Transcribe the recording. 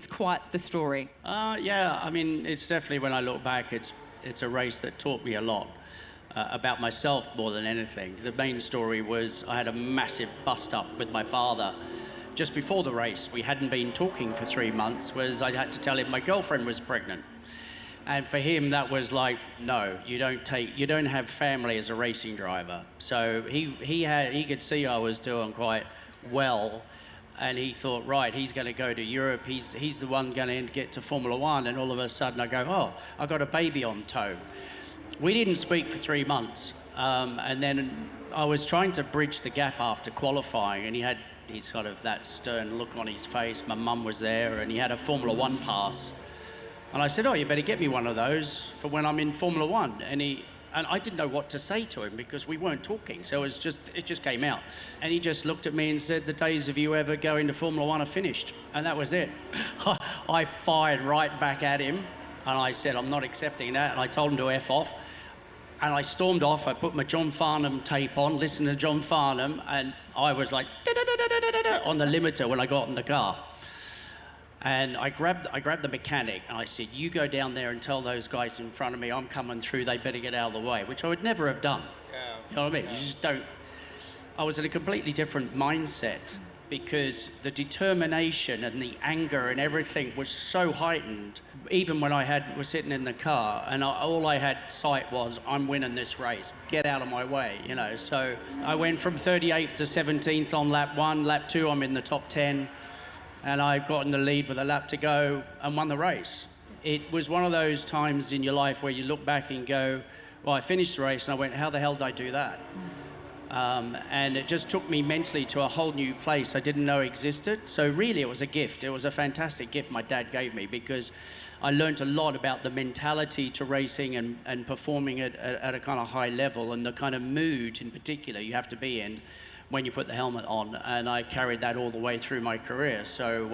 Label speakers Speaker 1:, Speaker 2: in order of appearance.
Speaker 1: It's quite the story.
Speaker 2: Yeah, I mean, it's definitely, when I look back, it's a race that taught me a lot about myself more than anything. The main story was I had a massive bust up with my father just before the race. We hadn't been talking for 3 months, was I had to tell him my girlfriend was pregnant. And for him, that was like, no, you don't have family as a racing driver. So he could see I was doing quite well, and he thought, right, he's going to go to Europe. He's the one going to get to Formula One. And all of a sudden, I go, oh, I got a baby on tow. We didn't speak for 3 months, and then I was trying to bridge the gap after qualifying, and he had his sort of that stern look on his face. My mum was there, and he had a Formula One pass. And I said, oh, you better get me one of those for when I'm in Formula One. And I didn't know what to say to him because we weren't talking. So it just came out. And he just looked at me and said, the days of you ever going to Formula One are finished. And that was it. I fired right back at him. And I said, I'm not accepting that. And I told him to F off. And I stormed off. I put my John Farnham tape on, listened to John Farnham. And I was like, on the limiter when I got in the car. And I grabbed the mechanic and I said, you go down there and tell those guys in front of me I'm coming through, they better get out of the way, which I would never have done.
Speaker 3: Yeah.
Speaker 2: You know what I mean? You just don't. I was in a completely different mindset because the determination and the anger and everything was so heightened. Even when was sitting in the car and all I had sight was, I'm winning this race, get out of my way, you know. So I went from 38th to 17th on lap 1, lap 2 I'm in the top 10. And I got in the lead with a lap to go and won the race. It was one of those times in your life where you look back and go, well, I finished the race and I went, how the hell did I do that? And it just took me mentally to a whole new place I didn't know existed. So really it was a gift. It was a fantastic gift my dad gave me because I learned a lot about the mentality to racing and performing at a kind of high level and the kind of mood in particular you have to be in when you put the helmet on, and I carried that all the way through my career. So